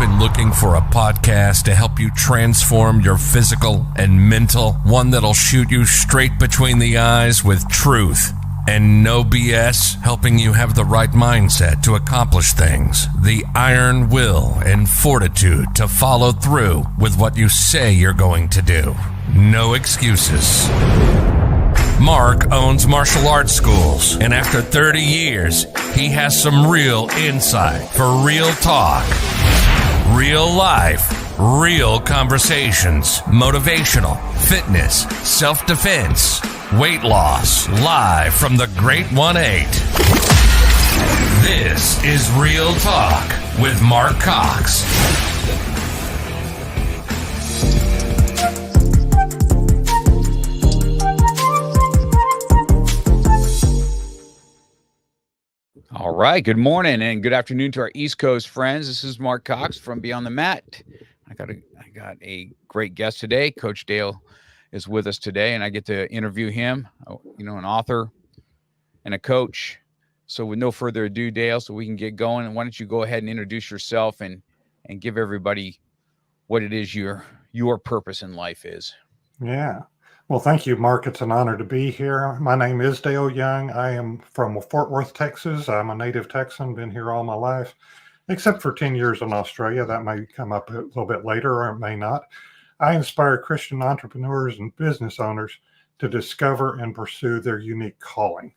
been looking for a podcast to help you transform your physical and mental, one that'll shoot you straight between the eyes with truth and no BS, helping you have the right mindset to accomplish things, the iron will and fortitude to follow through with what you say you're going to do. No excuses. Mark owns martial arts schools, and after 30 years, he has some real insight for real talk, real life, real conversations, motivational, fitness, self-defense, weight loss, live from the Great 1-8. This is Real Talk with Mark Cox. All right. Good morning and good afternoon to our East Coast friends. This is Mark Cox from Beyond the Mat. I got a great guest today. Coach Dale is with us today, and I get to interview him, an author and a coach. So with no further ado, Dale, so we can get going, why don't you go ahead and introduce yourself and give everybody what it is your purpose in life is. Yeah. Well, thank you, Mark. It's an honor to be here. My name is Dale Young. I am from Fort Worth, Texas. I'm a native Texan, been here all my life, except for 10 years in Australia. That may come up a little bit later, or it may not. I inspire Christian entrepreneurs and business owners to discover and pursue their unique calling.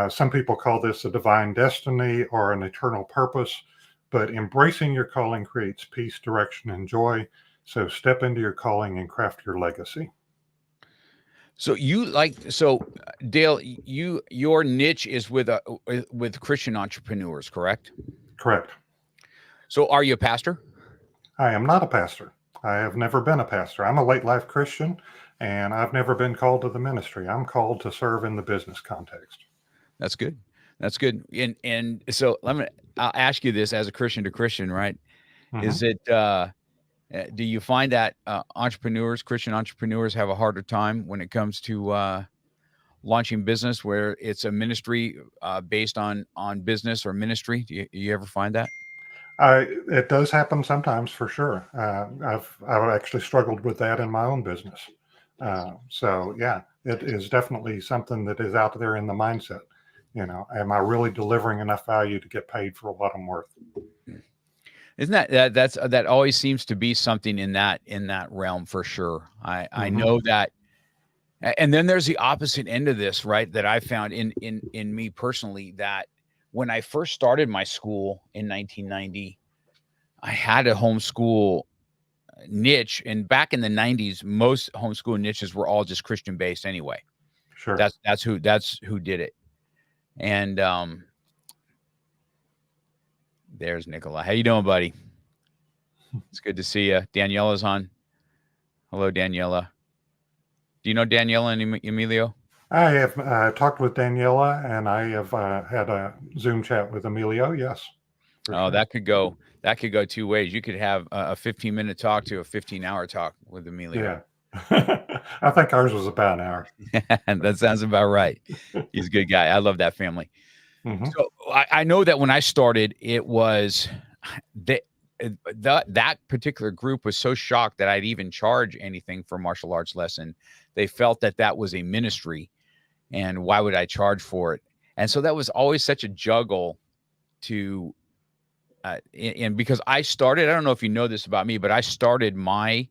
Some people call this a divine destiny or an eternal purpose, but embracing your calling creates peace, direction, and joy. So step into your calling and craft your legacy. So Dale, your niche is with Christian entrepreneurs, correct? Correct. So are you a pastor? I am not a pastor. I have never been a pastor. I'm a late life Christian, and I've never been called to the ministry. I'm called to serve in the business context. That's good. That's good. And so I'll ask you this as a Christian to Christian, right? Mm-hmm. Is it, do you find that Christian entrepreneurs have a harder time when it comes to launching business where it's a ministry based on business or ministry? Do you ever find that? It does happen sometimes, for sure. I've actually struggled with that in my own business. So yeah, it is definitely something that is out there in the mindset. Am I really delivering enough value to get paid for what I'm worth? Isn't that always seems to be something in that realm for sure. I know that. And then there's the opposite end of this, right? That I found in me personally, that when I first started my school in 1990, I had a homeschool niche. And back in the 90s, most homeschool niches were all just Christian based anyway. Sure. That's who did it. And there's Nicola. How you doing, buddy? It's good to see you. Daniela's on. Hello, Daniela. Do you know Daniela and Emilio? I have talked with Daniela, and I have had a Zoom chat with Emilio. Yes. Oh, sure. That could go two ways. You could have a 15-minute talk to a 15-hour talk with Emilio. Yeah. I think ours was about an hour. That sounds about right. He's a good guy. I love that family. Mm-hmm. So I know that when I started, it was that particular group was so shocked that I'd even charge anything for martial arts lesson. They felt that was a ministry, and why would I charge for it? And so that was always such a juggle to, and because I started, I don't know if you know this about me, but I started my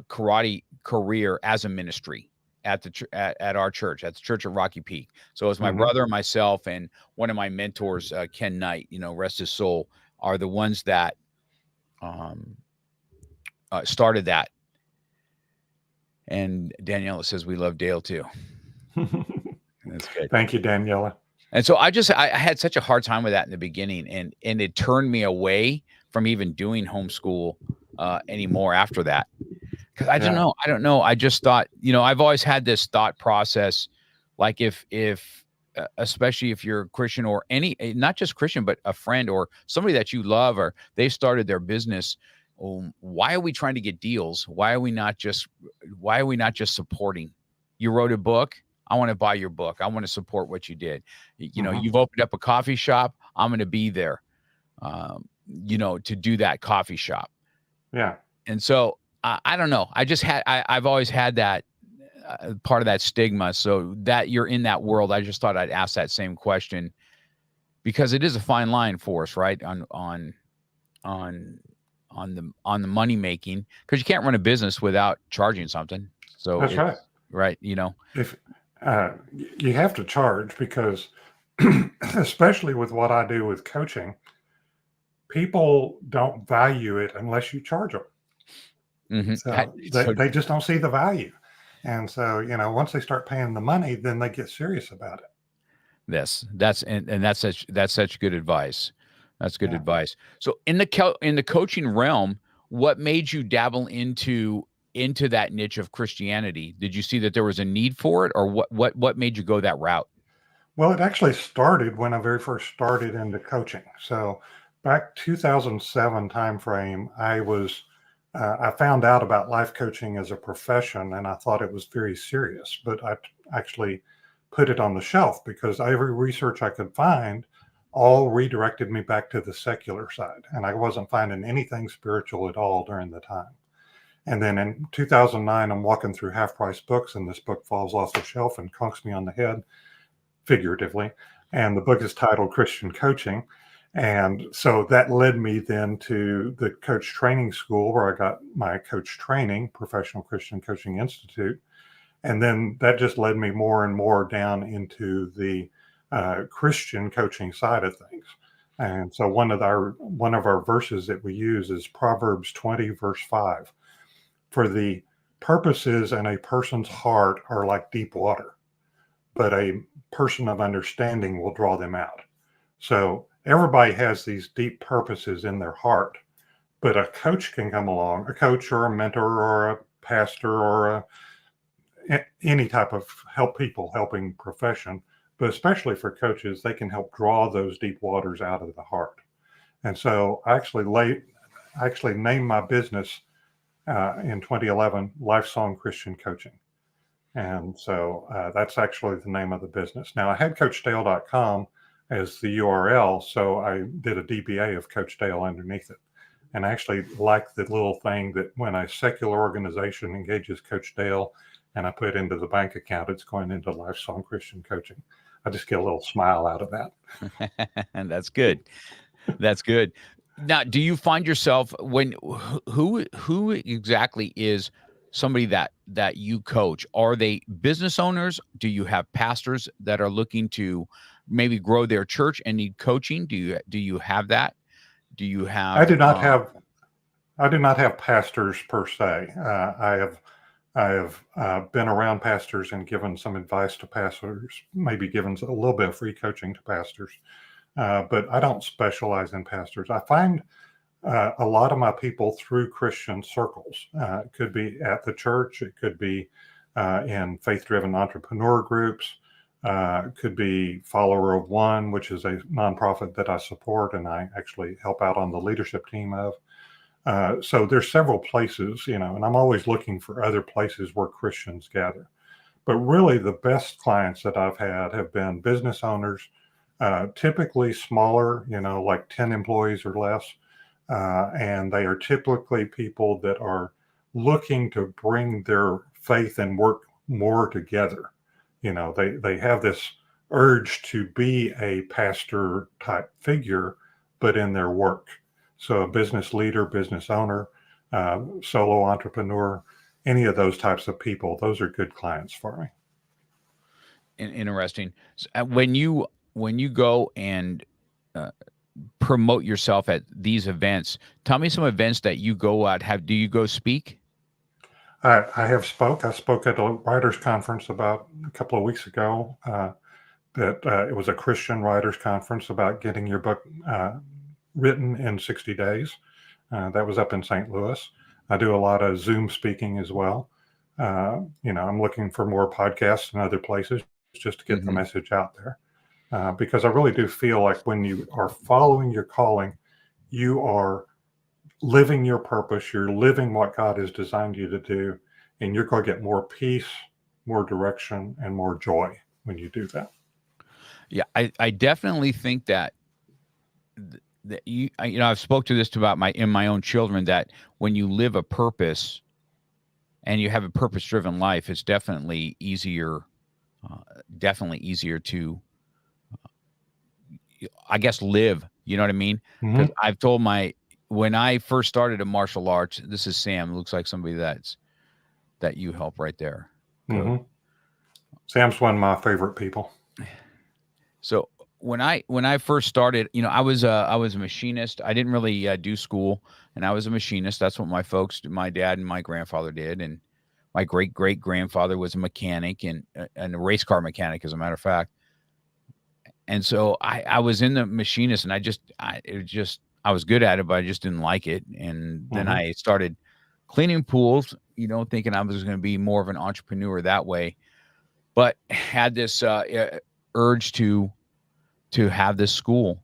karate career as a ministry at our church, at the Church of Rocky Peak. So it was my brother, myself, and one of my mentors, Ken Knight, rest his soul, are the ones that started that. And Daniela says we love Dale too. That's good. Thank you, Daniela. And so I had such a hard time with that in the beginning, and it turned me away from even doing homeschool anymore after that. Because I don't know. I just thought, I've always had this thought process, like if especially if you're a Christian or not just Christian, but a friend or somebody that you love, or they started their business, why are we trying to get deals? Why are we not just supporting? You wrote a book. I want to buy your book. I want to support what you did. You've opened up a coffee shop. I'm going to be there. to do that coffee shop. Yeah. And so I don't know. I've always had that part of that stigma. So that you're in that world, I just thought I'd ask that same question, because it is a fine line for us, right? On the money making, because you can't run a business without charging something. So That's right. Right. If you have to charge, because especially with what I do with coaching, people don't value it unless you charge them. So they just don't see the value. And so, once they start paying the money, then they get serious about it. That's such good advice. That's good advice. So in the coaching realm, what made you dabble into that niche of Christianity? Did you see that there was a need for it, or what made you go that route? Well, it actually started when I very first started into coaching. So back 2007 timeframe, I found out about life coaching as a profession, and I thought it was very serious, but I actually put it on the shelf because every research I could find all redirected me back to the secular side. And I wasn't finding anything spiritual at all during the time. And then in 2009, I'm walking through Half Price Books, and this book falls off the shelf and conks me on the head, figuratively. And the book is titled Christian Coaching. And so that led me then to the coach training school, where I got my coach training, Professional Christian Coaching Institute. And then that just led me more and more down into the Christian coaching side of things. And so one of our verses that we use is Proverbs 20, verse 5. For the purposes in a person's heart are like deep water, but a person of understanding will draw them out. So everybody has these deep purposes in their heart, but a coach can come along, a coach or a mentor or a pastor or any type of helping profession, but especially for coaches, they can help draw those deep waters out of the heart. And so I actually named my business in 2011, Lifesong Christian Coaching. And so that's actually the name of the business. Now, I had CoachDale.com as the URL, so I did a DBA of Coach Dale underneath it. And I actually like the little thing that when a secular organization engages Coach Dale and I put into the bank account, it's going into Lifesong Christian Coaching. I just get a little smile out of that. And that's good. That's good. Now, do you find yourself who exactly is somebody that you coach? Are they business owners? Do you have pastors that are looking to maybe grow their church and need coaching? Do you have that? Do you have? I do not have pastors per se. I have been around pastors and given some advice to pastors, maybe given a little bit of free coaching to pastors. But I don't specialize in pastors. I find a lot of my people through Christian circles. It could be at the church. It could be in faith-driven entrepreneur groups. It could be Follower of One, which is a nonprofit that I support and I actually help out on the leadership team of. So there's several places, and I'm always looking for other places where Christians gather. But really the best clients that I've had have been business owners, typically smaller, like 10 employees or less. And they are typically people that are looking to bring their faith and work more together. They have this urge to be a pastor type figure, but in their work. So a business leader, business owner, solo entrepreneur, any of those types of people, those are good clients for me. Interesting. So, when you go and promote yourself at these events, tell me some events that you go at. Do you go speak? I have spoke. I spoke at a writers' conference about a couple of weeks ago. It was a Christian writers' conference about getting your book written in 60 days. That was up in St. Louis. I do a lot of Zoom speaking as well. I'm looking for more podcasts and other places just to get the message out there. Because I really do feel like when you are following your calling, you are living your purpose, you're living what God has designed you to do, and you're going to get more peace, more direction, and more joy when you do that. Yeah, I definitely think that I've spoke to this about my own children, that when you live a purpose and you have a purpose-driven life, it's definitely easier to, I guess, live. You know what I mean? Because Mm-hmm. I've told when I first started in martial arts, this is Sam. Looks like somebody that you help right there. Mm-hmm. Sam's one of my favorite people. So when I first started, I was a machinist. I didn't really do school, and I was a machinist. That's what my dad and my grandfather did, and my great grandfather was a mechanic and a race car mechanic, as a matter of fact. And so I was in the machinist, and I was good at it, but I just didn't like it. And then I started cleaning pools, thinking I was going to be more of an entrepreneur that way, but had this urge to have this school.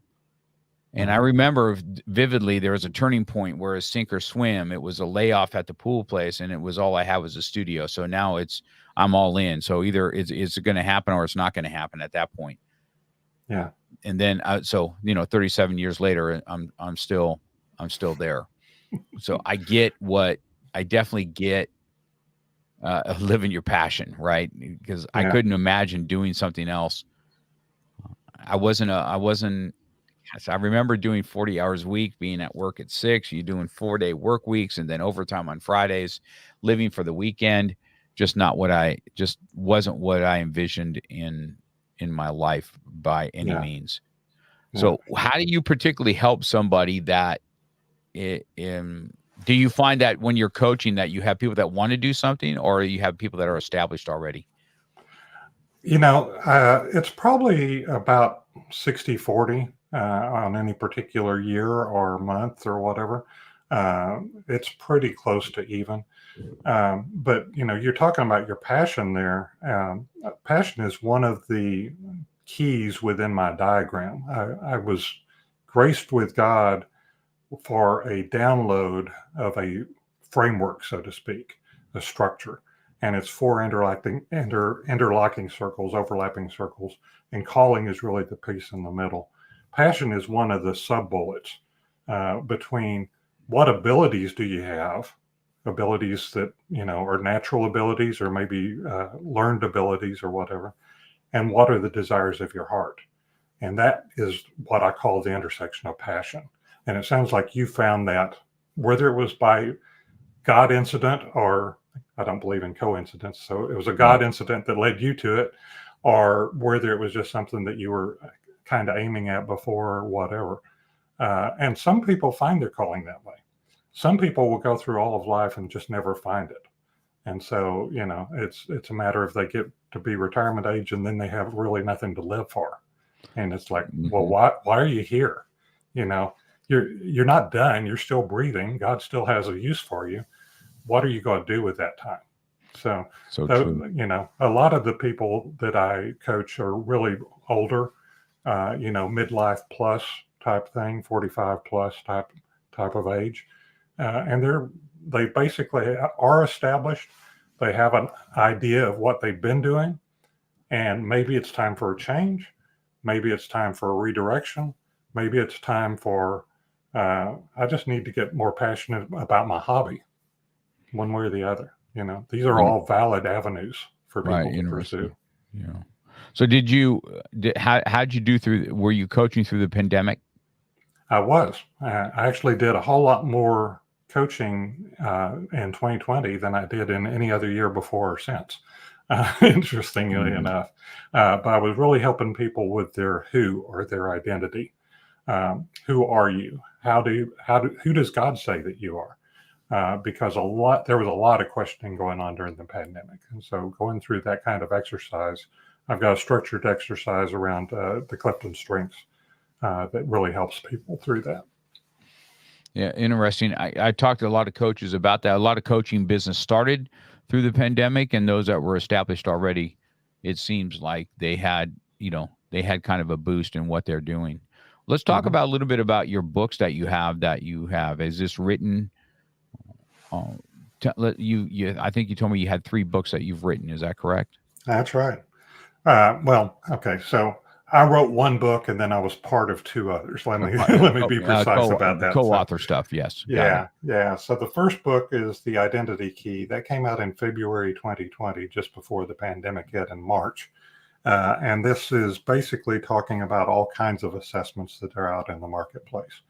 And I remember vividly, there was a turning point where a sink or swim. It was a layoff at the pool place, and it was all I had was a studio. So now I'm all in. So either it's going to happen or it's not going to happen at that point. Yeah. And then, 37 years later, I'm still there. So I definitely get living your passion, right? Because I couldn't imagine doing something else. I remember doing 40 hours a week, being at work at 6, you doing 4-day work weeks, and then overtime on Fridays, living for the weekend. Just wasn't what I envisioned in my life by any means. So how do you particularly help somebody that do you find that when you're coaching that you have people that want to do something, or you have people that are established already? It's probably about 60-40 on any particular year or month or whatever. It's pretty close to even. But, you're talking about your passion there. Passion is one of the keys within my diagram. I was graced with God for a download of a framework, so to speak, a structure. And it's 4 interlocking circles, overlapping circles, and calling is really the piece in the middle. Passion is one of the sub-bullets between what abilities do you have, abilities that, are natural abilities or maybe learned abilities or whatever, and what are the desires of your heart. And that is what I call the intersection of passion. And it sounds like you found that, whether it was by God incident, or I don't believe in coincidence, so it was a God incident that led you to it, or whether it was just something that you were kind of aiming at before or whatever. And some people find their calling that way. Some people will go through all of life and just never find it. And so, it's a matter of they get to be retirement age and then they have really nothing to live for. And it's like, well, why are you here? You're not done. You're still breathing. God still has a use for you. What are you going to do with that time? So true. A lot of the people that I coach are really older, midlife plus type thing, 45 plus type of age. And they basically are established. They have an idea of what they've been doing, and maybe it's time for a change. Maybe it's time for a redirection. Maybe it's time for, I just need to get more passionate about my hobby, one way or the other. These are all valid avenues for people to pursue. Yeah. So how'd you do were you coaching through the pandemic? I was. I actually did a whole lot more coaching in 2020 than I did in any other year before or since. Interestingly enough. But I was really helping people with their who, or their identity. Who are you? Who does God say that you are? Because there was a lot of questioning going on during the pandemic. And so going through that kind of exercise, I've got a structured exercise around the Clifton strengths that really helps people through that. Yeah, interesting. I talked to a lot of coaches about that. A lot of coaching business started through the pandemic, and those that were established already, it seems like they had kind of a boost in what they're doing. Let's talk about a little bit about your books that you have. Is this written? I think you told me you had 3 books that you've written. Is that correct? That's right. Well, okay. So I wrote one book and then I was part of two others. Let me be precise about that. Co-author stuff. Yes. Yeah. Yeah. So the first book is The Identity Key. That came out in February 2020, just before the pandemic hit in March. And this is basically talking about all kinds of assessments that are out in the marketplace.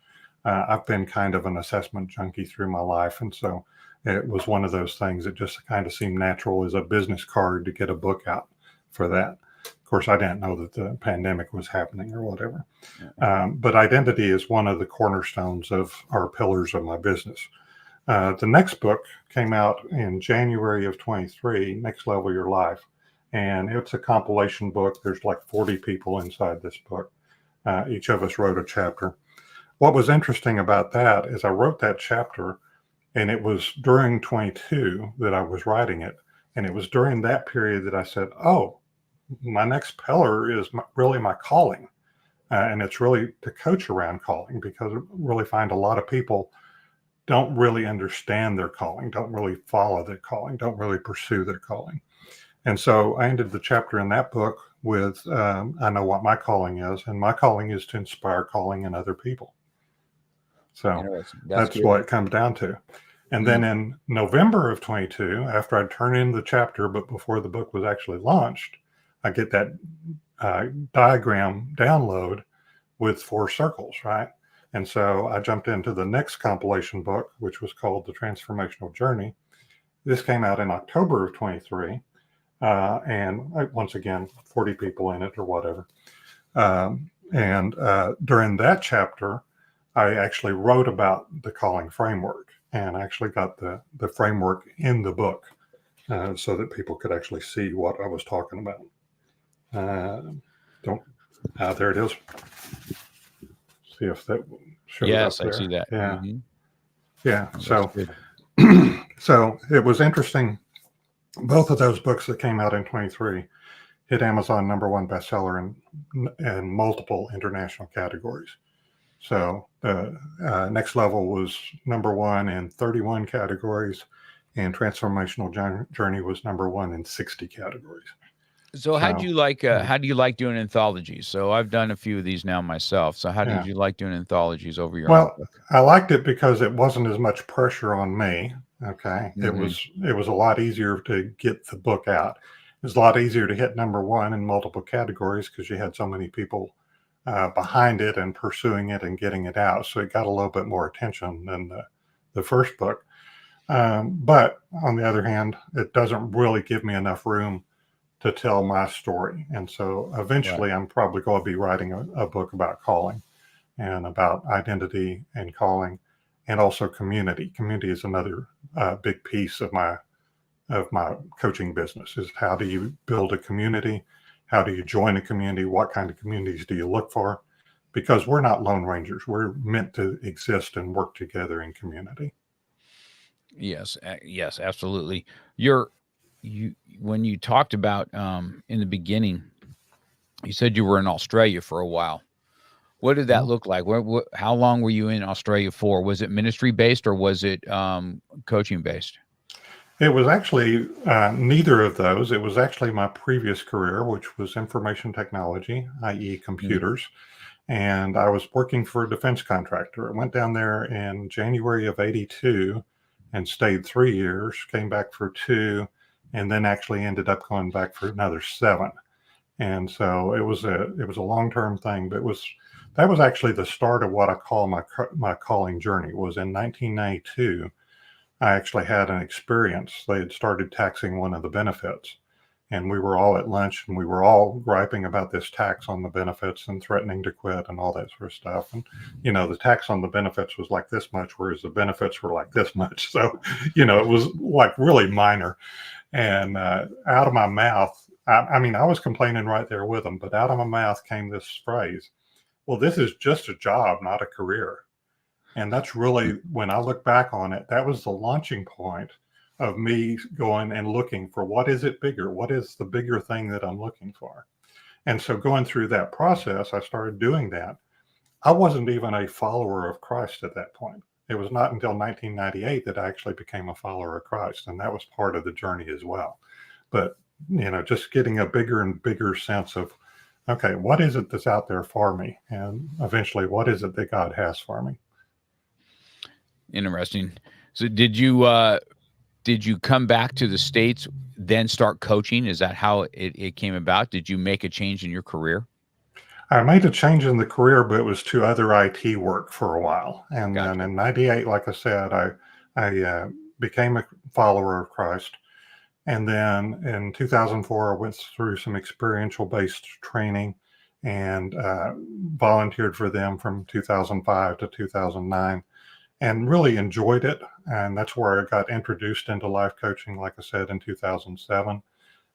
I've been kind of an assessment junkie through my life. And so it was one of those things that just kind of seemed natural as a business card to get a book out for that. Of course, I didn't know that the pandemic was happening or whatever. But identity is one of the cornerstones of our pillars of my business. The next book came out in January of 23, Next Level Your Life. And it's a compilation book. There's like 40 people inside this book. Each of us wrote a chapter. What was interesting about that is I wrote that chapter, and it was during 22 that I was writing it. And it was during that period that I said, oh, my next pillar is really my calling. And it's really to coach around calling, because I really find a lot of people don't really understand their calling, don't really follow their calling, don't really pursue their calling. And so I ended the chapter in that book with, I know what my calling is, and my calling is to inspire calling in other people. So that's what it comes down to. And then in November of 22, after I'd turned in the chapter, but before the book was actually launched, I get that diagram download with 4 circles, right? And so I jumped into the next compilation book, which was called The Transformational Journey. This came out in October of 23. And once again, 40 people in it or whatever. And during that chapter, I actually wrote about the calling framework, and I actually got the framework in the book so that people could actually see what I was talking about. There it is. See if that shows yes, up there. I see that. Yeah. Mm-hmm. Yeah. So, so it was interesting. Both of those books that came out in 23 hit Amazon #1 bestseller in multiple international categories. So Next Level was #1 in 31 categories, and Transformational Journey was #1 in 60 categories. So how do you like doing anthologies? So I've done a few of these now myself. So how did you like doing anthologies over your own book? I liked it because it wasn't as much pressure on me. Okay. Mm-hmm. It was a lot easier to get the book out. It was a lot easier to hit #1 in multiple categories because you had so many people behind it and pursuing it and getting it out. So it got a little bit more attention than the first book. But on the other hand, it doesn't really give me enough room to tell my story. And so eventually I'm probably going to be writing a book about calling and about identity and calling, and also community. Community is another big piece of my coaching business. Is how do you build a community? How do you join a community? What kind of communities do you look for? Because we're not lone rangers. We're meant to exist and work together in community. Yes, yes, absolutely. When you talked about in the beginning, you said you were in Australia for a while. What did that look like? How long were you in Australia for? Was it ministry based or was it coaching based? It was actually neither of those. It was actually my previous career, which was information technology, i.e. computers. And I was working for a defense contractor. I went down there in January of '82 and stayed 3 years, came back for 2, and then actually ended up going back for another 7. And so it was a long-term thing, but that was actually the start of what I call my calling journey. Was in 1992. I actually had an experience. They had started taxing one of the benefits, and we were all at lunch and we were all griping about this tax on the benefits and threatening to quit and all that sort of stuff. And, the tax on the benefits was like this much, whereas the benefits were like this much. So, it was like really minor. And out of my mouth, I mean, I was complaining right there with them, but out of my mouth came this phrase, well, this is just a job, not a career. And that's really, when I look back on it, that was the launching point of me going and looking for what is it bigger? What is the bigger thing that I'm looking for? And so going through that process, I started doing that. I wasn't even a follower of Christ at that point. It was not until 1998 that I actually became a follower of Christ. And that was part of the journey as well. But, just getting a bigger and bigger sense of okay, what is it that's out there for me? And eventually, what is it that God has for me? Interesting. So did you come back to the States, then start coaching? Is that how it came about? Did you make a change in your career? I made a change in the career, but it was to other IT work for a while. And then Gotcha. in '98, like I said, I became a follower of Christ. And then in 2004, I went through some experiential based training and volunteered for them from 2005 to 2009 and really enjoyed it. And that's where I got introduced into life coaching, like I said, in 2007.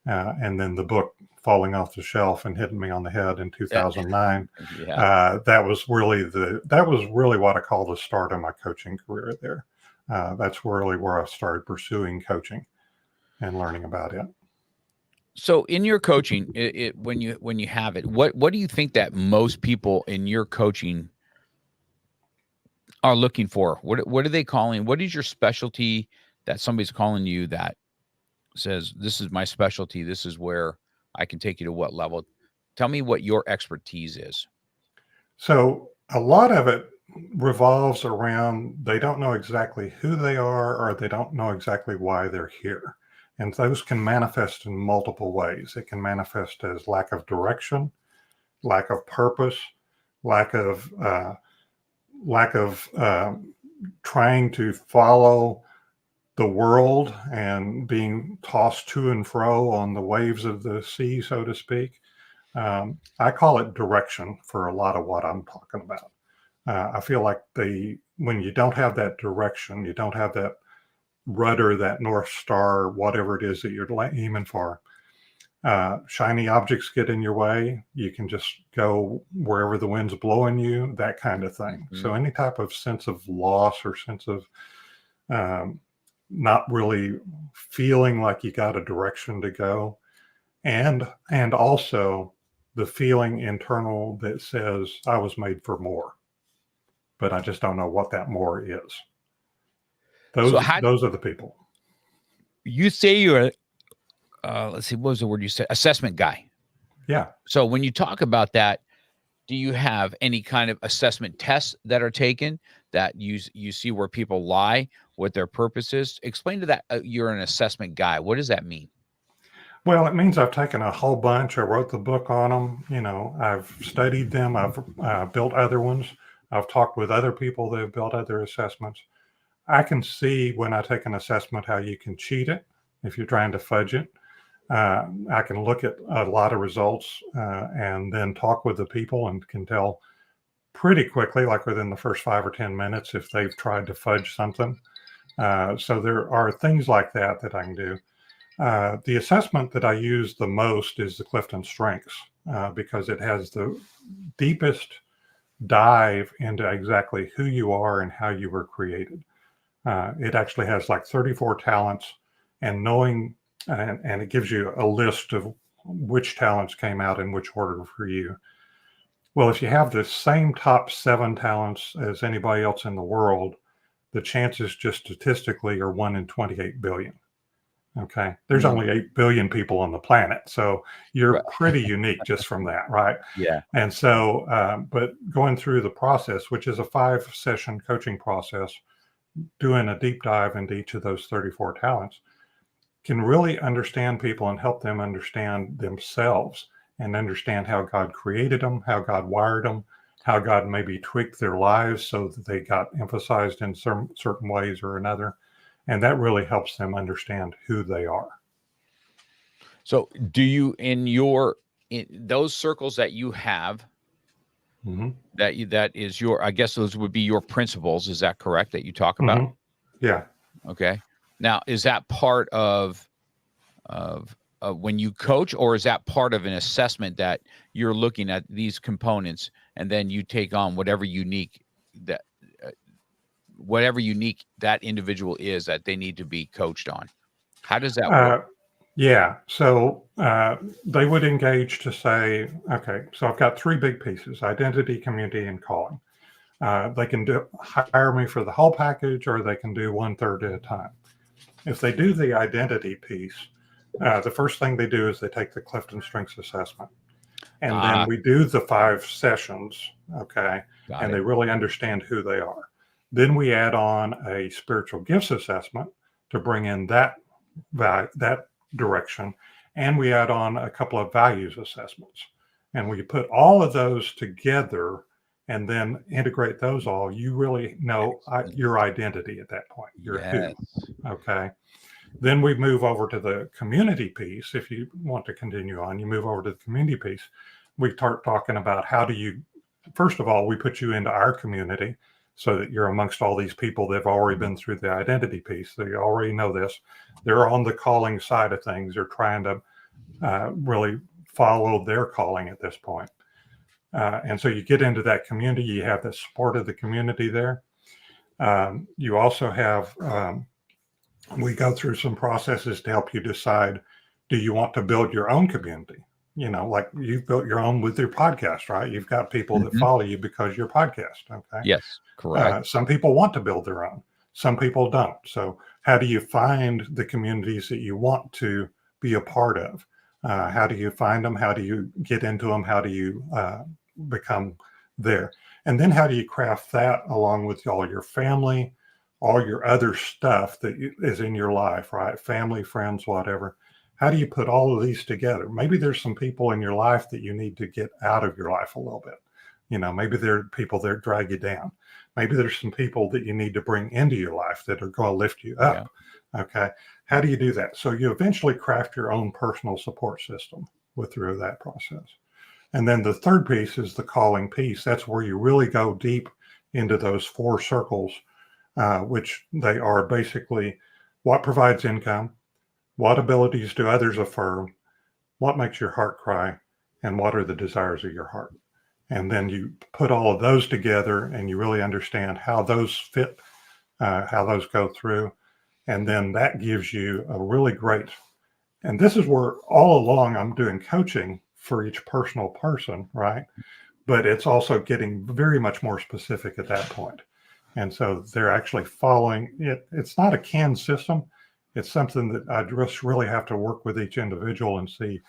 And then the book falling off the shelf and hitting me on the head in 2009. Yeah. That was really what I call the start of my coaching career there. That's really where I started pursuing coaching and learning about it. So in your coaching, when you have it, what do you think that most people in your coaching are looking for? What are they calling? What is your specialty that somebody's calling you that says, this is my specialty, this is where I can take you to what level? Tell me what your expertise is. So a lot of it revolves around they don't know exactly who they are or they don't know exactly why they're here. And those can manifest in multiple ways. It can manifest as lack of direction, lack of purpose, lack of trying to follow the world and being tossed to and fro on the waves of the sea, so to speak. I call it direction for a lot of what I'm talking about. I feel like when you don't have that direction, you don't have that rudder, that North Star, whatever it is that you're aiming for, shiny objects get in your way. You can just go wherever the wind's blowing you, that kind of thing. Mhm. So any type of sense of loss or sense of not really feeling like you got a direction to go, and also the feeling internal that says I was made for more, but I just don't know what that more is. So Those how those are the people. you say you're let's see, what was the word you said? Assessment guy. Yeah. So when you talk about that, do you have any kind of assessment tests that are taken that you see where people lie, what their purpose is? Explain to that you're an assessment guy. What does that mean? Well, it means I've taken a whole bunch. I wrote the book on them. I've studied them. I've built other ones. I've talked with other people that have built other assessments. I can see when I take an assessment how you can cheat it if you're trying to fudge it. I can look at a lot of results and then talk with the people and can tell pretty quickly, like within the first 5 or 10 minutes, if they've tried to fudge something. So there are things like that I can do. The assessment that I use the most is the Clifton Strengths because it has the deepest dive into exactly who you are and how you were created. It actually has like 34 talents and knowing, and it gives you a list of which talents came out in which order for you. Well, if you have the same top 7 talents as anybody else in the world, the chances just statistically are 1 in 28 billion. Okay. There's only 8 billion people on the planet. So you're Right. pretty unique just from that. Right. Yeah. And so, but going through the process, which is a 5-session coaching process, doing a deep dive into each of those 34 talents can really understand people and help them understand themselves and understand how God created them, how God wired them, how God maybe tweaked their lives so that they got emphasized in some certain ways or another. And that really helps them understand who they are. So do you in those circles that you have Mm-hmm. that is your, I guess those would be your principles, is that correct, that you talk about? Mm-hmm. Yeah. Okay. Now, is that part of when you coach, or is that part of an assessment that you're looking at these components and then you take on whatever unique that individual is that they need to be coached on? How does that work? Yeah. So they would engage to say, okay, so I've got 3 big pieces: identity, community, and calling. They can hire me for the whole package, or they can do 1/3 at a time. If they do the identity piece, the first thing they do is they take the Clifton Strengths assessment. And then we do the 5 sessions, okay? Got And it. they really understand who they are. Then we add on a spiritual gifts assessment to bring in that direction. And we add on a couple of values assessments. And when you put all of those together and then integrate those all, you really know your identity at that point. You're Yes. who, okay? Then we move over to the community piece. If you want to continue on, you move over to the community piece. We start talking about how do you, first of all, we put you into our community so that you're amongst all these people that have already been through the identity piece. They already know this. They're on the calling side of things. They're trying to really follow their calling at this point. And so you get into that community. You have the support of the community there. You also have, we go through some processes to help you decide, do you want to build your own community? You know, like you've built your own with your podcast, right? You've got people that follow you because you're podcast. Okay. Yes, correct. Some people want to build their own. Some people don't. So how do you find the communities that you want to be a part of? How do you find them? How do you get into them? How do you become there? And then how do you craft that along with all your family, all your other stuff that is in your life, right? Family, friends, whatever. How do you put all of these together? Maybe there's some people in your life that you need to get out of your life a little bit. You know, maybe there are people that drag you down. Maybe there's some people that you need to bring into your life that are going to lift you up. Yeah. Okay. How do you do that? So you eventually craft your own personal support system through that process. And then the third piece is the calling piece. That's where you really go deep into those 4 circles, which they are basically what provides income, what abilities do others affirm, what makes your heart cry, and what are the desires of your heart. And then you put all of those together and you really understand how those fit, how those go through. And then that gives you a really great, and this is where all along I'm doing coaching for each personal person, right? But it's also getting very much more specific at that point. And so they're actually following it. It's not a canned system. It's something that I just really have to work with each individual and see,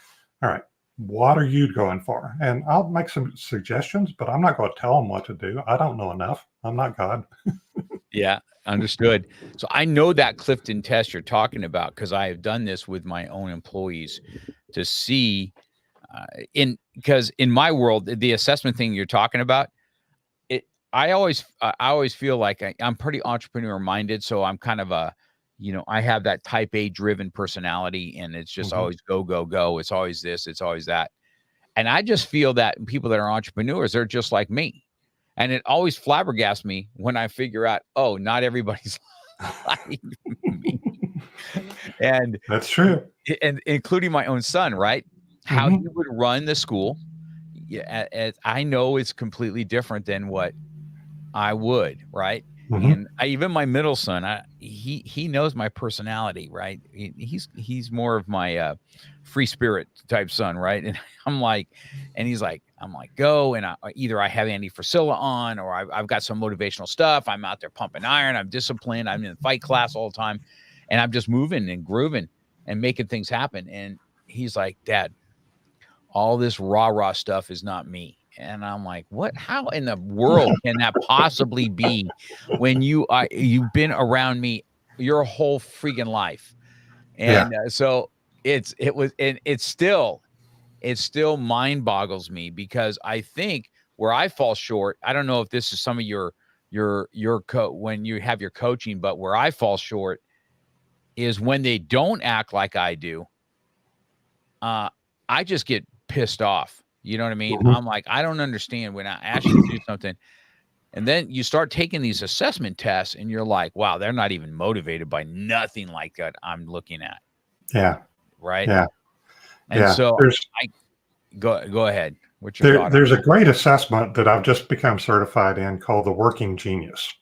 all right, what are you going for? And I'll make some suggestions, but I'm not going to tell them what to do. I don't know enough. I'm not God. Yeah, understood. So I know that Clifton test you're talking about because I have done this with my own employees to see because in my world, the assessment thing you're talking about, I always feel like I'm pretty entrepreneur minded. So I'm kind of I have that type A driven personality and it's just always go, go, go. It's always this, it's always that. And I just feel that people that are entrepreneurs, they're just like me. And it always flabbergasts me when I figure out, oh, not everybody's like me. And that's true. And including my own son, right? How he would run the school. Yeah, I know it's completely different than what I would, right? And even my middle son, he knows my personality, right? He's more of my free spirit type son, right? And I'm like, go, and either I have Andy Frisella on, or I've got some motivational stuff. I'm out there pumping iron. I'm disciplined. I'm in fight class all the time, and I'm just moving and grooving and making things happen. And he's like, Dad, all this rah stuff is not me. And I'm like, what? How in the world can that possibly be when you've been around me your whole freaking life? And so it still mind boggles me because I think where I fall short, I don't know if this is some of your when you have your coaching, but where I fall short is when they don't act like I do. I just get pissed off. You know what I mean? I'm like, I don't understand when I ask you to do something. And then you start taking these assessment tests and you're like, wow, they're not even motivated by nothing like that I'm looking at. Yeah. Right. Yeah. And so go ahead. What's your thought? There's a great assessment that I've just become certified in called the Working Genius.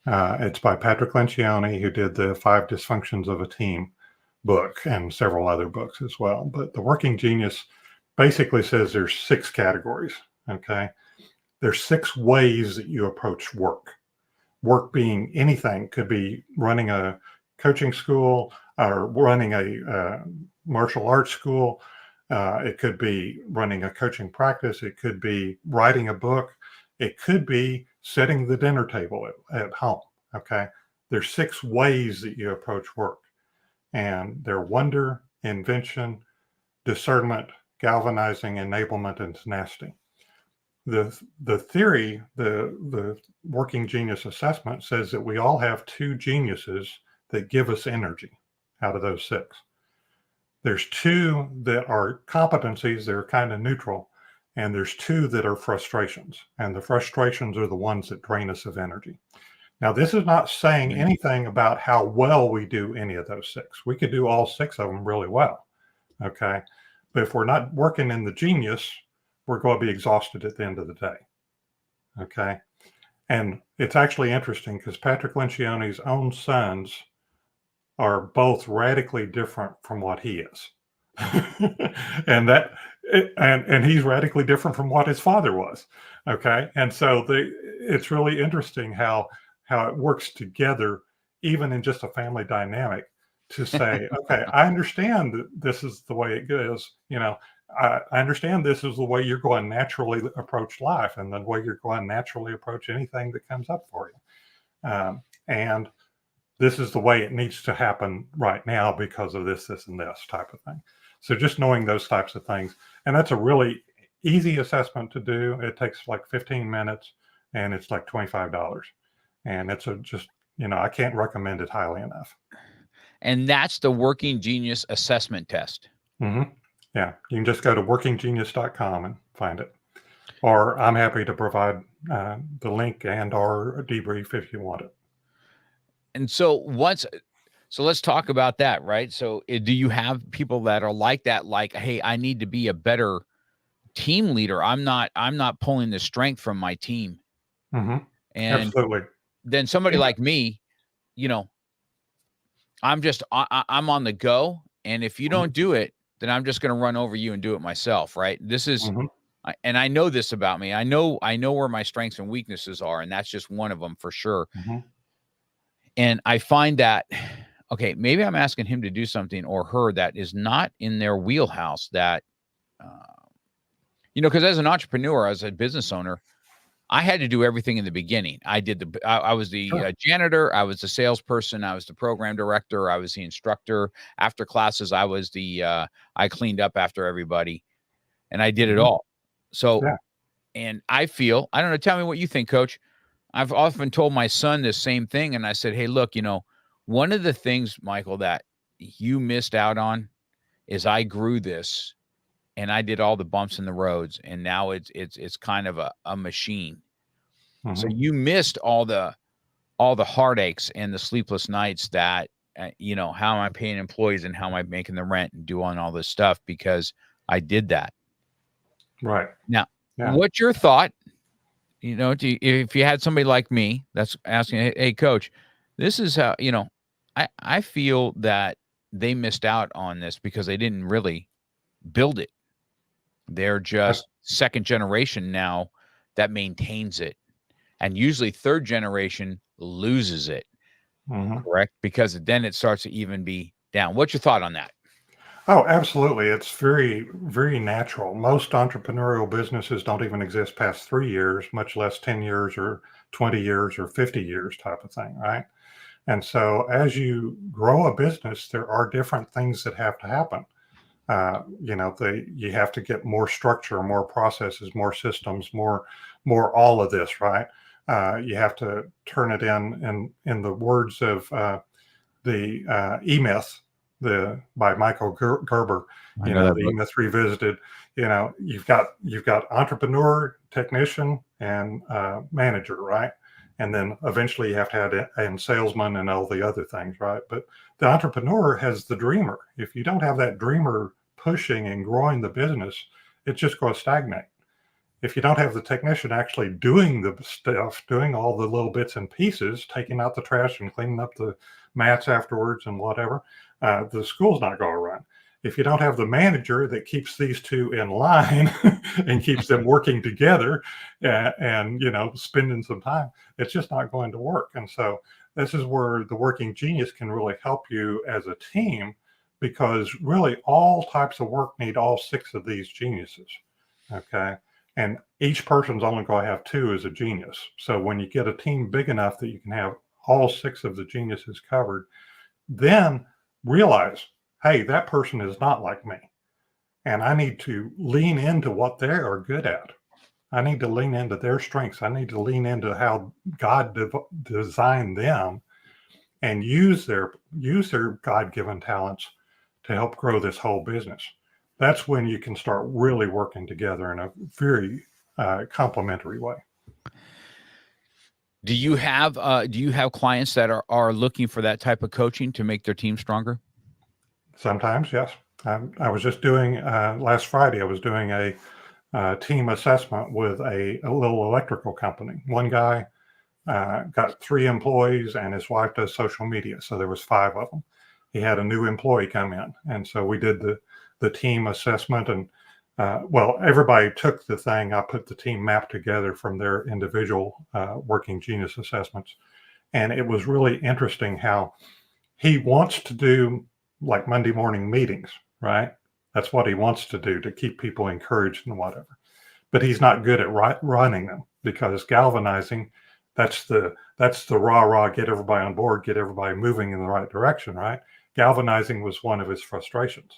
It's by Patrick Lencioni, who did the 5 Dysfunctions of a Team book and several other books as well. But the Working Genius basically says there's 6 categories. Okay. There's 6 ways that you approach work. Work being anything, could be running a coaching school or running a martial arts school, It could be running a coaching practice. It could be writing a book. It could be setting the dinner table at home. Okay. There's 6 ways that you approach work, and they're wonder, invention, discernment, galvanizing, enablement, and tenacity. The theory, the working genius assessment says that we all have 2 geniuses that give us energy out of those 6. There's 2 that are competencies, they're kind of neutral, and there's 2 that are frustrations. And the frustrations are the ones that drain us of energy. Now, this is not saying anything about how well we do any of those 6. We could do all 6 of them really well. Okay. But if we're not working in the genius, we're going to be exhausted at the end of the day. Okay. And it's actually interesting because Patrick Lencioni's own sons are both radically different from what he is. and he's radically different from what his father was. Okay. And so it's really interesting how it works together, even in just a family dynamic, to say, okay, I understand that this is the way it goes. I understand this is the way you're going to naturally approach life, and the way you're going to naturally approach anything that comes up for you. And this is the way it needs to happen right now because of this, and this type of thing. So just knowing those types of things. And that's a really easy assessment to do. It takes like 15 minutes and it's like $25. And it's I can't recommend it highly enough. And that's the Working Genius Assessment Test. Mm-hmm. Yeah. You can just go to workinggenius.com and find it. Or I'm happy to provide the link and or a debrief if you want it. And so let's talk about that, right? So do you have people that are like that? Like, hey, I need to be a better team leader. I'm not pulling the strength from my team. Mm-hmm. And absolutely. Then somebody like me, I'm on the go. And if you don't do it, then I'm just going to run over you and do it myself. Right. This is, and I know this about me. I know where my strengths and weaknesses are, and that's just one of them for sure. Mm-hmm. And I find that, okay, maybe I'm asking him to do something or her that is not in their wheelhouse that, because as an entrepreneur, as a business owner, I had to do everything in the beginning. I was the janitor. I was the salesperson. I was the program director. I was the instructor. After classes, I was I cleaned up after everybody, and I did it all. So, and I don't know, tell me what you think, Coach. I've often told my son the same thing. And I said, hey, look, one of the things, Michael, that you missed out on is I grew this and I did all the bumps in the roads. And now it's kind of a machine. Mm-hmm. So you missed all the heartaches and the sleepless nights that, how am I paying employees and how am I making the rent and doing all this stuff because I did that. Right. Now, what's your thought? If you had somebody like me that's asking, hey, Coach, this is how, I feel that they missed out on this because they didn't really build it. They're just second generation now that maintains it. And usually third generation loses it, correct? Because then it starts to even be down. What's your thought on that? Oh, absolutely. It's very, very natural. Most entrepreneurial businesses don't even exist past 3 years, much less 10 years or 20 years or 50 years type of thing, right? And so as you grow a business, there are different things that have to happen. You have to get more structure, more processes, more systems, more all of this, right? You have to turn it in the words of the E-Myth, by Michael Gerber, the E-Myth Revisited. You've got entrepreneur, technician, and manager, right? And then eventually you have to add and salesman and all the other things, right? But the entrepreneur has the dreamer. If you don't have that dreamer pushing and growing the business, it's just going to stagnate. If you don't have the technician actually doing the stuff, doing all the little bits and pieces, taking out the trash and cleaning up the mats afterwards and whatever, the school's not going to run. If you don't have the manager that keeps these two in line and keeps them working together and spending some time, it's just not going to work. And so this is where the working genius can really help you as a team because really all types of work need all 6 of these geniuses. Okay. And each person's only going to have 2 as a genius. So when you get a team big enough that you can have all 6 of the geniuses covered, then realize, hey, that person is not like me. And I need to lean into what they are good at. I need to lean into their strengths. I need to lean into how God designed them and use their God-given talents to help grow this whole business. That's when you can start really working together in a very complementary way. Do you have clients that are looking for that type of coaching to make their team stronger? Sometimes, yes. I was just doing last Friday. I was doing a team assessment with a little electrical company. One guy got 3 employees, and his wife does social media, so there was 5 of them. He had a new employee come in, and so we did the team assessment, and well, everybody took the thing. I put the team map together from their individual working genius assessments, and it was really interesting how he wants to do like Monday morning meetings, right? That's what he wants to do to keep people encouraged and whatever. But he's not good at running them, because galvanizing, that's the rah, get everybody on board, get everybody moving in the right direction, right? Galvanizing was one of his frustrations.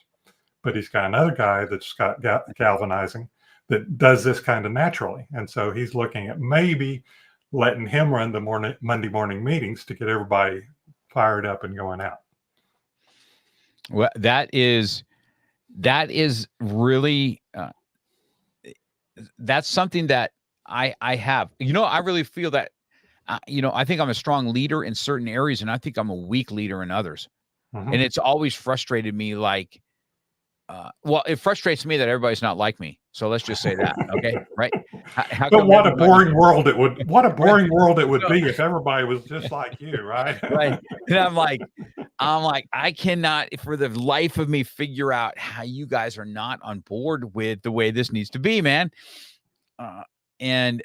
But he's got another guy that's got galvanizing that does this kind of naturally. And so he's looking at maybe letting him run the Monday morning meetings to get everybody fired up and going out. Well, that is really that's something that I have. I really feel that I think I'm a strong leader in certain areas, and I think I'm a weak leader in others. Mm-hmm. And it's always frustrated me, like, well, it frustrates me that everybody's not like me. So let's just say that, okay, right? How But come what a boring world it would! What a boring world it would So- be if everybody was just like you, right? right? And I'm like, I cannot, for the life of me, figure out how you guys are not on board with the way this needs to be, man. And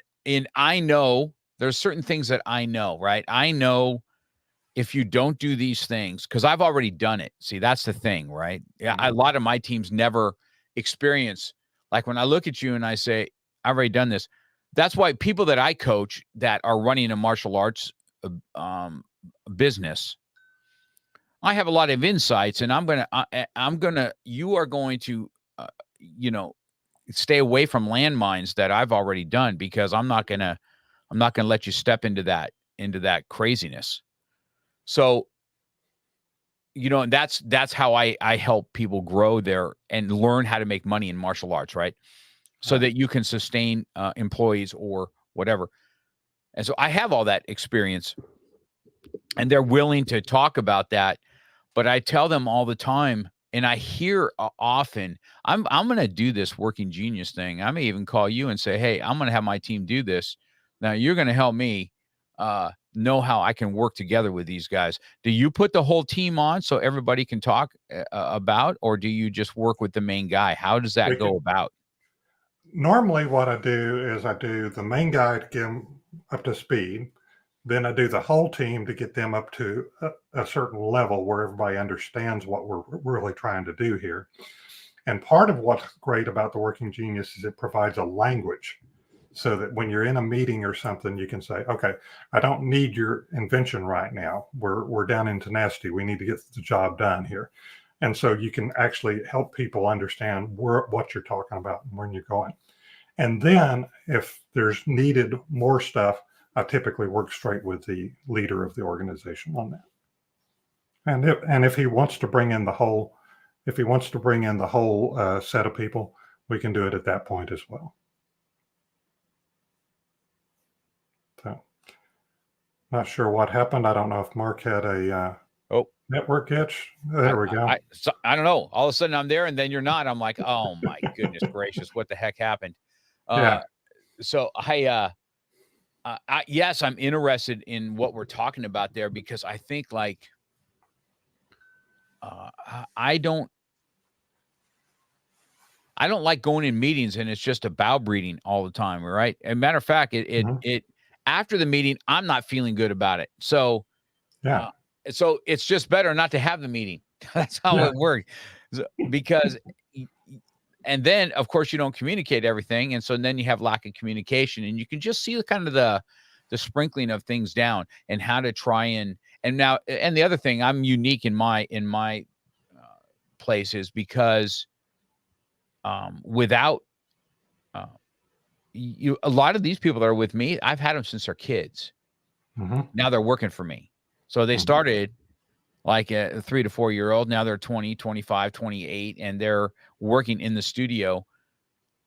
I know there's certain things that I know, right? I know if you don't do these things, because I've already done it. See, that's the thing, right? Yeah, a lot of my teams never experience. Like when I look at you and I say, I've already done this. That's why people that I coach that are running a martial arts business, I have a lot of insights, and you are going to, stay away from landmines that I've already done, because I'm not gonna let you step into that craziness. So, and that's how I help people grow there and learn how to make money in martial arts, right? So that you can sustain employees or whatever. And so I have all that experience, and they're willing to talk about that. But I tell them all the time, and I hear often, I'm going to do this working genius thing. I may even call you and say, hey, I'm going to have my team do this. Now you're going to help me know how I can work together with these guys. Do you put the whole team on so everybody can talk about, or do you just work with the main guy? How does that go about? Normally what I do is I do the main guy to get him up to speed. Then I do the whole team to get them up to a certain level where everybody understands what we're really trying to do here. And part of what's great about the Working Genius is it provides a language, so that when you're in a meeting or something, you can say, okay, I don't need your invention right now. We're down in tenacity. We need to get the job done here. And so you can actually help people understand what you're talking about and where you're going. And then if there's needed more stuff, I typically work straight with the leader of the organization on that. And if he wants to bring in the whole set of people, we can do it at that point as well. So, not sure what happened. I don't know if Mark had a network glitch. There we go. I don't know. All of a sudden I'm there, and then you're not. I'm like, oh my goodness gracious, what the heck happened? Yeah. So yes, I'm interested in what we're talking about there, because I think like I don't like going in meetings and it's just a bow breeding all the time, right? As a matter of fact, it after the meeting, I'm not feeling good about it. So yeah. So it's just better not to have the meeting. That's how Yeah. it worked. Because, and then of course you don't communicate everything, and so then you have lack of communication, and you can just see the kind of the sprinkling of things down and how to try and now, and the other thing, I'm unique in my places because without a lot of these people that are with me, I've had them since they're kids. Mm-hmm. Now they're working for me. So they started like a 3 to 4 year old. Now they're 20, 25, 28, and they're working in the studio.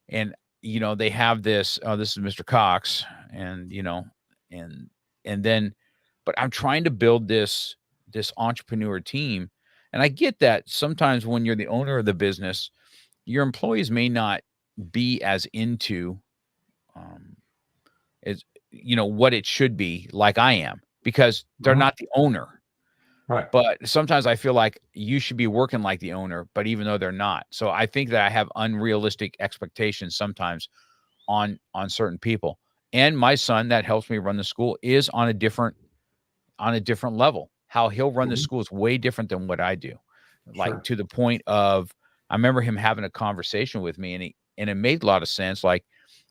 And, they have this, oh, this is Mr. Cox. And, and then, but I'm trying to build this entrepreneur team. And I get that sometimes when you're the owner of the business, your employees may not be as into, as what it should be, like I am, because they're not the owner. Right. But sometimes I feel like you should be working like the owner, but even though they're not. So I think that I have unrealistic expectations sometimes on certain people. And my son that helps me run the school is on a different level. How he'll run the school is way different than what I do. Like to the point of, I remember him having a conversation with me, and it made a lot of sense. Like,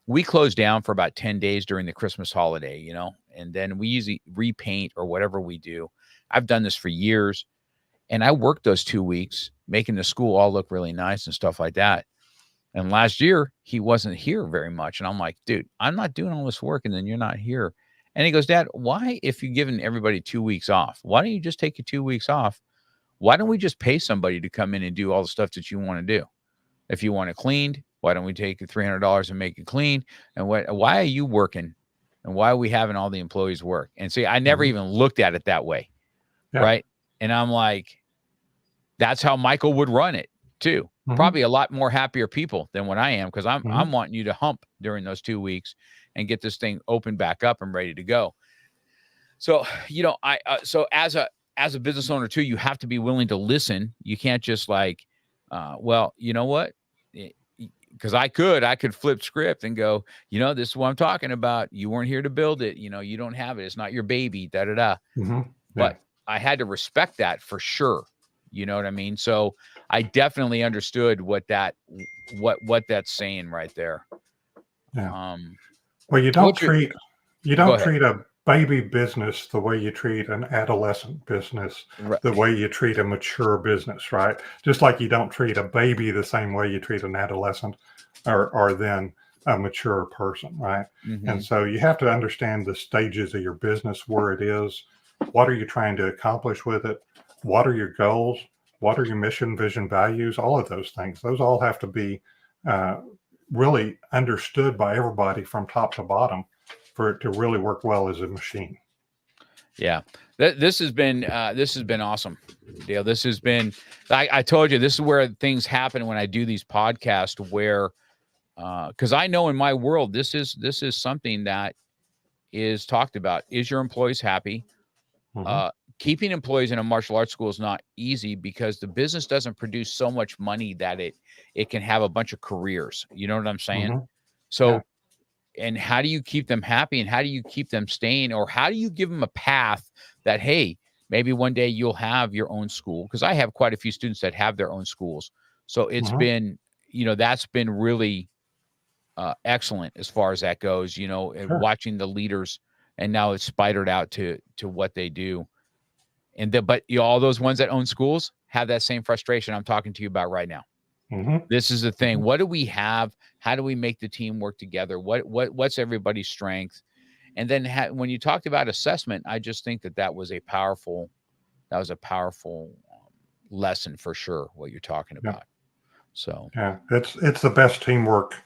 we closed down for about 10 days during the Christmas holiday, and then we usually repaint or whatever we do. I've done this for years, and I worked those 2 weeks making the school all look really nice and stuff like that. And last year he wasn't here very much. And I'm like, dude, I'm not doing all this work and then you're not here. And he goes, Dad, why, if you're giving everybody 2 weeks off, why don't you just take your 2 weeks off? Why don't we just pay somebody to come in and do all the stuff that you want to do? If you want it cleaned, why don't we take the $300 and make it clean? And why are you working? And why are we having all the employees work? And see, I never even looked at it that way. Yeah. Right. And I'm like, that's how Michael would run it too. Probably a lot more happier people than what I am, because I'm wanting you to hump during those 2 weeks and get this thing open back up and ready to go. So, so as a business owner too, you have to be willing to listen. You can't just like, well, you know what? Because I could flip script and go, this is what I'm talking about. You weren't here to build it. You don't have it. It's not your baby, da, da, da. Yeah. But I had to respect that for sure. You know what I mean? So I definitely understood what that's saying right there. Yeah. Well, you don't treat a baby business the way you treat an adolescent business, the way you treat a mature business, right? Just like you don't treat a baby the same way you treat an adolescent or then a mature person, right? And so you have to understand the stages of your business, where it is, what are you trying to accomplish with it, what are your goals, what are your mission, vision, values, all of those things. Those all have to be really understood by everybody from top to bottom for it to really work well as a machine. Yeah, this has been awesome, Dale. This has been, I told you, this is where things happen when I do these podcasts, where because I know in my world this is something that is talked about. Is your employees happy? Keeping employees in a martial arts school is not easy, because the business doesn't produce so much money that it can have a bunch of careers. You know what I'm saying? So, and how do you keep them happy, and how do you keep them staying, or how do you give them a path that, hey, maybe one day you'll have your own school? Because I have quite a few students that have their own schools. So it's been, that's been really excellent as far as that goes, watching the leaders, and now it's spidered out to what they do. But all those ones that own schools have that same frustration I'm talking to you about right now. This is the thing. What do we have? How do we make the team work together? What's everybody's strength? And then when you talked about assessment, I just think that was a powerful lesson for sure, what you're talking about. So yeah, it's the best teamwork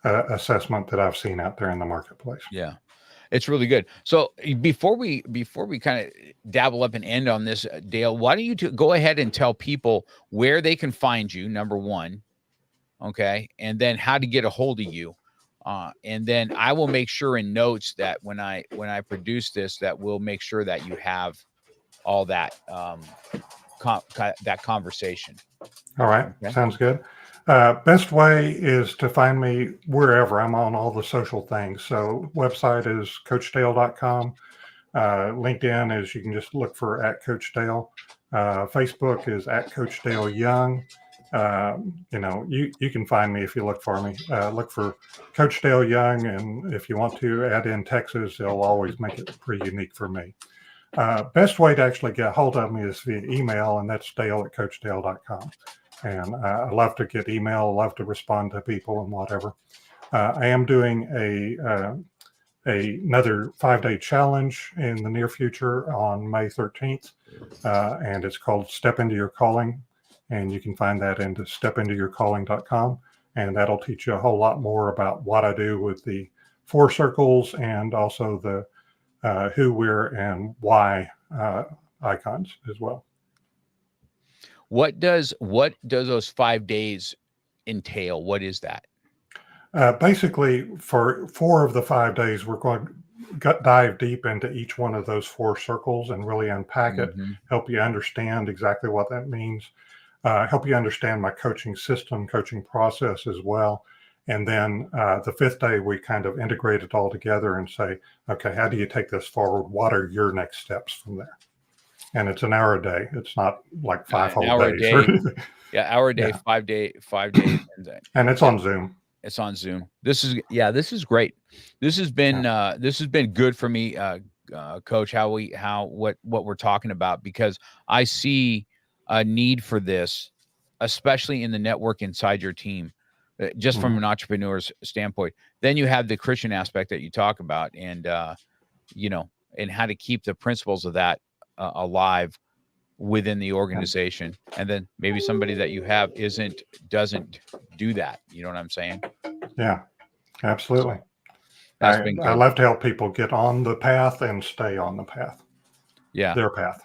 assessment that I've seen out there in the marketplace. Yeah. It's really good. So before we kind of dabble up and end on this, Dale, why don't you go ahead and tell people where they can find you, number one, okay, and then how to get a hold of you, and then I will make sure in notes that when I produce this, that we'll make sure that you have all that that conversation. All right, okay. Sounds good. Best way is to find me wherever. I'm on all the social things. So website is coachdale.com. LinkedIn is, you can just look for @CoachDale. Facebook is at Coach Dale Young. You can find me if you look for me. Look for Coach Dale Young, and if you want to add in Texas, it'll always make it pretty unique for me. Best way to actually get a hold of me is via email, and that's dale@coachdale.com. And I love to get email, I love to respond to people and whatever. I am doing another 5-day challenge in the near future on May 13th, and it's called Step Into Your Calling, and you can find that into stepintoyourcalling.com, and that'll teach you a whole lot more about what I do with the 4 circles and also the who, where, and why icons as well. What does those 5 days entail? What is that? Basically, for 4 of the 5 days, we're going to dive deep into each one of those 4 circles and really unpack it, help you understand exactly what that means, help you understand my coaching system, coaching process as well. And then the 5th day, we kind of integrate it all together and say, okay, how do you take this forward? What are your next steps from there? And it's an hour a day. It's not like 5 whole days. Hour a day, 5 days. And it's on Zoom. It's on Zoom. This is great. This has been good for me, Coach, what we're talking about, because I see a need for this, especially in the network inside your team, just from an entrepreneur's standpoint. Then you have the Christian aspect that you talk about, and and how to keep the principles of that alive within the organization. And then maybe somebody that you have doesn't do that. You know what I'm saying? Yeah, absolutely. I love to help people get on the path and stay on the path. Yeah. Their path.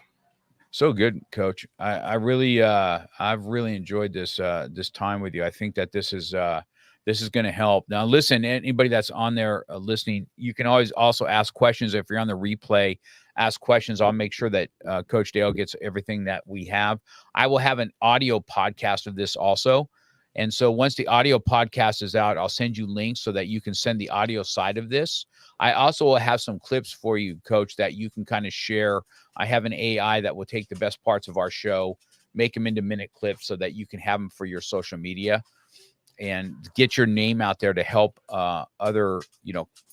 So good, Coach. I've really enjoyed this time with you. I think that this is going to help. Now, listen, anybody that's on there listening, you can always also ask questions. If you're on the replay, ask questions. I'll make sure that Coach Dale gets everything that we have. I will have an audio podcast of this also. And so once the audio podcast is out, I'll send you links so that you can send the audio side of this. I also will have some clips for you, Coach, that you can kind of share. I have an AI that will take the best parts of our show, make them into minute clips so that you can have them for your social media and get your name out there to help other,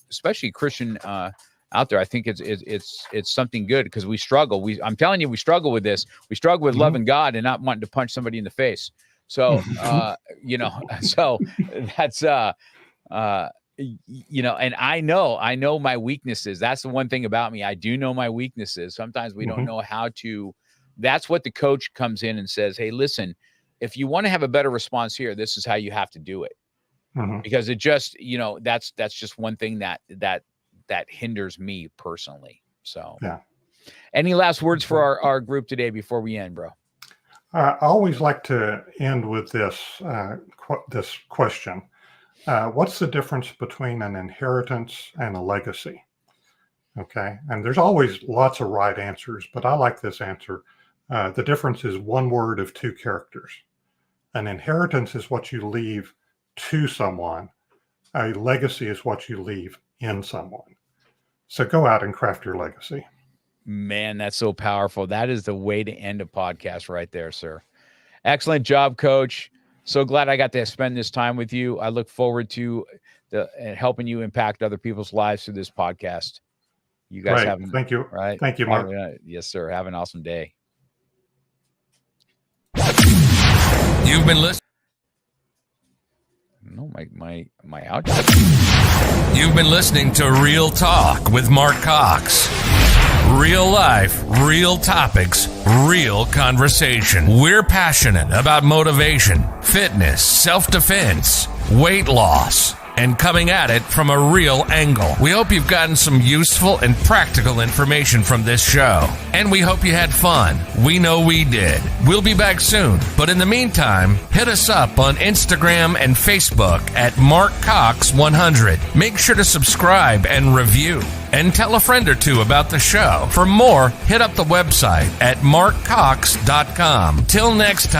especially Christian out there. I think it's something good, because we struggle. I'm telling you, we struggle with this. We struggle with loving God and not wanting to punch somebody in the face. So, so that's, and I know my weaknesses. That's the one thing about me. I do know my weaknesses. Sometimes we don't know how to. That's what the coach comes in and says, hey, listen, if you want to have a better response here, this is how you have to do it. Because it just, that's just one thing that hinders me personally. So, yeah. Any last words for our group today before we end, bro? I always like to end with this question. What's the difference between an inheritance and a legacy? Okay. And there's always lots of right answers, but I like this answer. The difference is one word of 2 characters. An inheritance is what you leave to someone. A legacy is what you leave in someone. So go out and craft your legacy. Man, that's so powerful. That is the way to end a podcast right there, sir. Excellent job, Coach. So glad I got to spend this time with you. I look forward to helping you impact other people's lives through this podcast. You guys have, thank you. Right. Thank you, Mark. Yes, sir. Have an awesome day. You've been listening. No, my outro. You've been listening to Real Talk with Mark Cox. Real life, real topics, real conversation. We're passionate about motivation, fitness, self-defense, weight loss, and coming at it from a real angle. We hope you've gotten some useful and practical information from this show. And we hope you had fun. We know we did. We'll be back soon. But in the meantime, hit us up on Instagram and Facebook at MarkCox100. Make sure to subscribe and review. And tell a friend or two about the show. For more, hit up the website at markcox.com. Till next time.